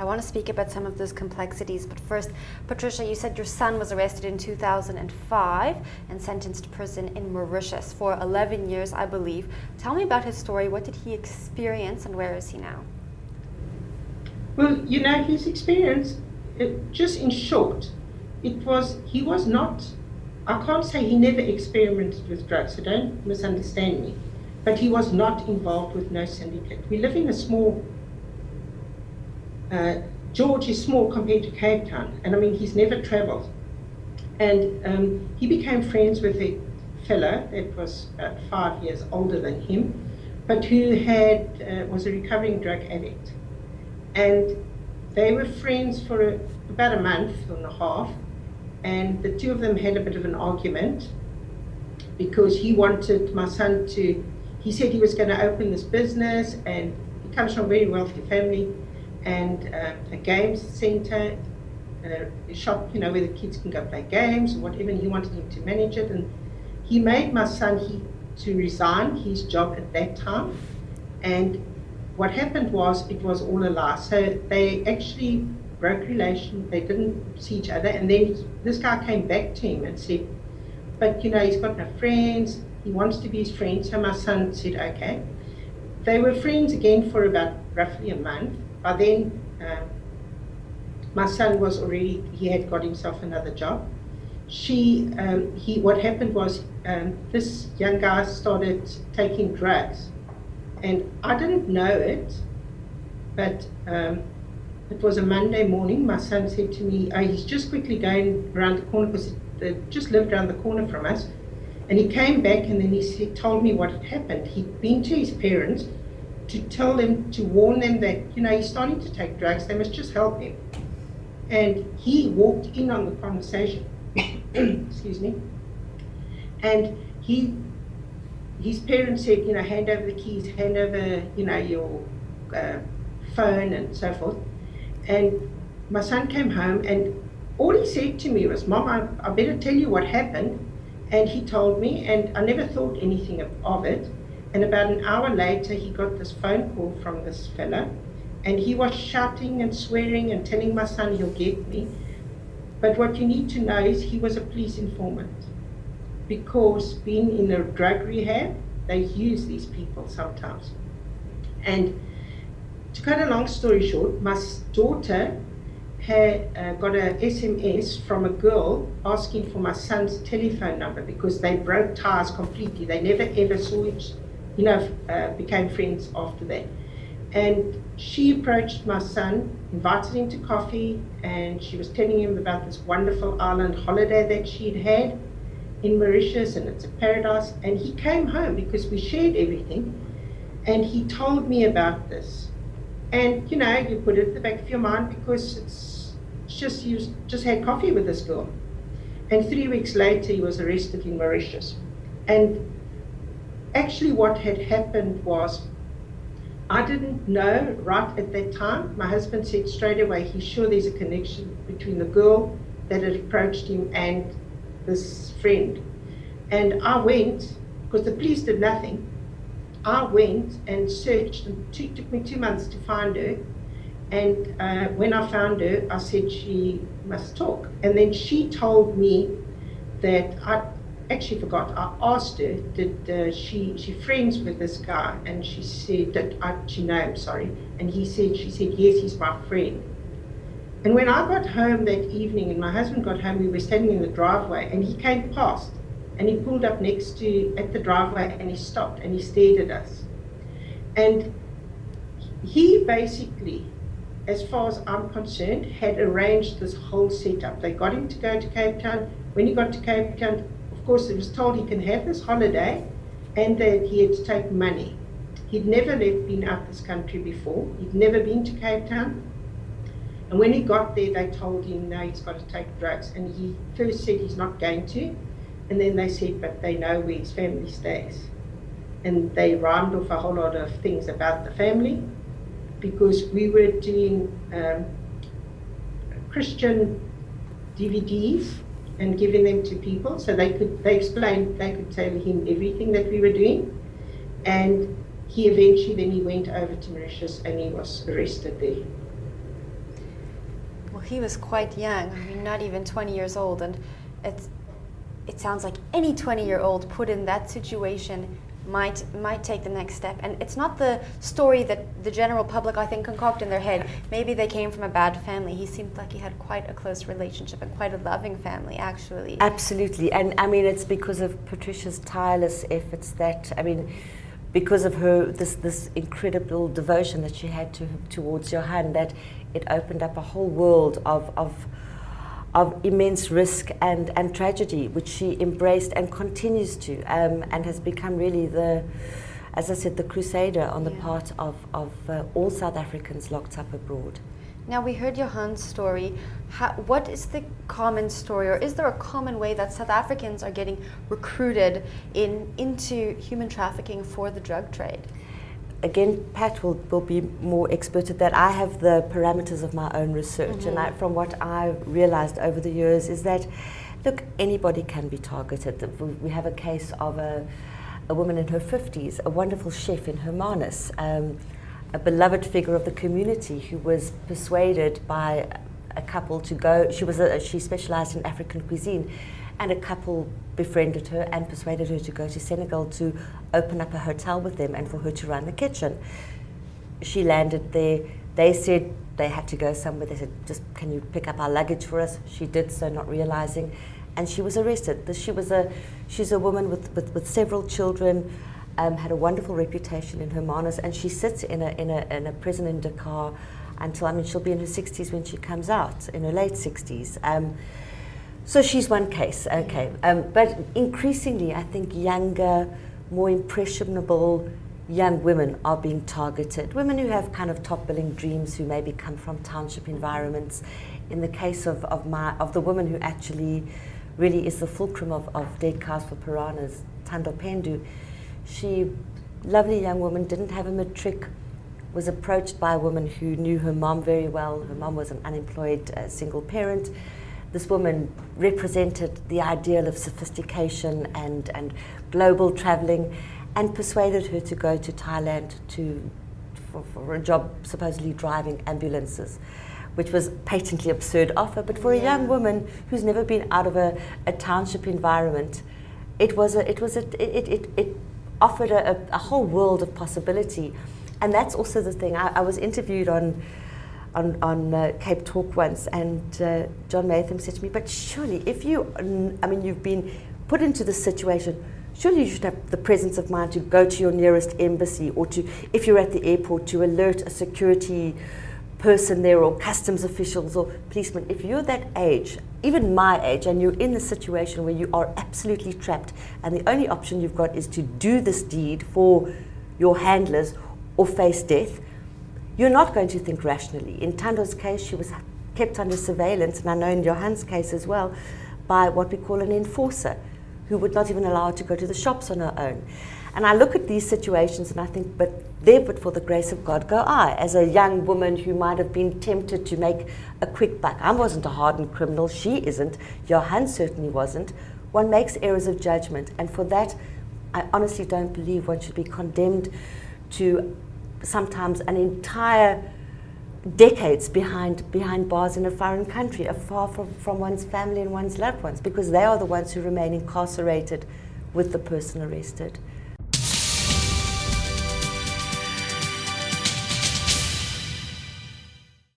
I want to speak about some of those complexities, but first, Patricia, you said your son was arrested in 2005 and sentenced to prison in Mauritius for 11 years, I believe. Tell me about his story. What did he experience and where is he now? Well, his experience, just in short, he was not, I can't say he never experimented with drugs, so don't misunderstand me, but he was not involved with no syndicate. We live in a small, George is small compared to Cape Town, and I mean, he's never traveled. And he became friends with a fellow that was about 5 years older than him, but who was a recovering drug addict. And they were friends for about a month and a half, and the two of them had a bit of an argument because he wanted my son he said he was going to open this business, and he comes from a very wealthy family, and a games center, a shop, where the kids can go play games or whatever, and he wanted him to manage it. And he made my son to resign his job at that time. And what happened was, it was all a lie. So they actually broke relation, they didn't see each other, and then this guy came back to him and said, but he's got no friends, he wants to be his friend. So my son said, okay. They were friends again for about roughly a month. By then, my son he had got himself another job. What happened was, this young guy started taking drugs. And I didn't know it, but it was a Monday morning. My son said to me, he's just quickly going around the corner, because they just lived around the corner from us. And he came back, and then he told me what had happened. He'd been to his parents to tell them, to warn them that, he's starting to take drugs, they must just help him. And he walked in on the conversation, excuse me, and his parents said, hand over the keys, hand over, your phone and so forth. And my son came home, and all he said to me was, Mom, I better tell you what happened. And he told me, and I never thought anything of it. And about an hour later, he got this phone call from this fella, and he was shouting and swearing and telling my son he'll get me. But what you need to know is he was a police informant, because being in a drug rehab, they use these people sometimes. And to cut a long story short, my daughter had got an SMS from a girl asking for my son's telephone number, because they broke ties completely. They never ever saw each, became friends after that. And she approached my son, invited him to coffee, and she was telling him about this wonderful island holiday that she'd had in Mauritius, and it's a paradise. And he came home, because we shared everything, and he told me about this. And you put it at the back of your mind, because it's just, you just had coffee with this girl. And 3 weeks later, he was arrested in Mauritius. And actually what had happened was, I didn't know right at that time. My husband said straight away, he's sure there's a connection between the girl that had approached him and this friend. And I went, because the police did nothing, I went and searched, and it took me 2 months to find her. And when I found her, I said she must talk. And then she told me that, I actually forgot, I asked her, did she friends with this guy? And she said, she know him, sorry. And she said, yes, he's my friend. And when I got home that evening, and my husband got home, we were standing in the driveway, and he came past, and he pulled up at the driveway, and he stopped, and he stared at us. And he basically, as far as I'm concerned, had arranged this whole setup. They got him to go to Cape Town. When he got to Cape Town, of course, it was told he can have this holiday, and that he had to take money. He'd never been out this country before. He'd never been to Cape Town. And when he got there, they told him, no, he's got to take drugs. And he first said he's not going to. And then they said, but they know where his family stays. And they rhymed off a whole lot of things about the family, because we were doing Christian DVDs and giving them to people, so they could tell him everything that we were doing. And he eventually, then he went over to Mauritius, and he was arrested there. Well, he was quite young. I mean, not even 20 years old, and it sounds like any 20-year-old put in that situation might take the next step. And it's not the story that the general public, I think, concoct in their head. Maybe they came from a bad family. He seemed like he had quite a close relationship and quite a loving family, actually. Absolutely. And I mean, it's because of Patricia's tireless efforts that, I mean, because of her, this incredible devotion that she had towards Johann, that it opened up a whole world of immense risk and tragedy, which she embraced and continues to, and has become really as I said, the crusader on the part of all South Africans locked up abroad. Now, we heard Johann's story. What is the common story, or is there a common way that South Africans are getting recruited into human trafficking for the drug trade? Again, Pat will be more expert at that. I have the parameters of my own research, and from what I've realized over the years is that, look, anybody can be targeted. We have a case of a woman in her 50s, a wonderful chef in Hermanus, a beloved figure of the community who was persuaded by a couple to go. She specialized in African cuisine, and a couple befriended her and persuaded her to go to Senegal to open up a hotel with them and for her to run the kitchen. She landed there. They said they had to go somewhere. They said, just can you pick up our luggage for us? She did so, not realizing, and she was arrested. She's a woman with several children, had a wonderful reputation in Hermanus, and she sits in a prison in Dakar until, I mean, she'll be in her 60s when she comes out, in her late 60s. So she's one case, okay. But increasingly, I think younger, more impressionable young women are being targeted. Women who have kind of top-billing dreams, who maybe come from township environments. In the case of the woman who actually really is the fulcrum of Dead Cows for Piranhas, Thando Pendu, she, lovely young woman, didn't have a matric, was approached by a woman who knew her mom very well. Her mom was an unemployed single parent. This woman represented the ideal of sophistication and global traveling, and persuaded her to go to Thailand for a job supposedly driving ambulances, which was patently absurd offer. But for a young woman who's never been out of a township environment, it offered a whole world of possibility. And that's also the thing. I was interviewed on Cape Talk once, and John Matham said to me, but surely if you've been put into this situation, surely you should have the presence of mind to go to your nearest embassy, or to, if you're at the airport, to alert a security person there, or customs officials or policemen. If you're that age, even my age, and you're in the situation where you are absolutely trapped, and the only option you've got is to do this deed for your handlers or face death, you're not going to think rationally. In Thando's case, she was kept under surveillance, and I know in Johann's case as well, by what we call an enforcer, who would not even allow her to go to the shops on her own. And I look at these situations and I think, but for the grace of God go I, as a young woman who might have been tempted to make a quick buck. I wasn't a hardened criminal, she isn't, Johann certainly wasn't. One makes errors of judgment, and for that, I honestly don't believe one should be condemned to sometimes an entire decades behind bars in a foreign country, afar from one's family and one's loved ones, because they are the ones who remain incarcerated with the person arrested.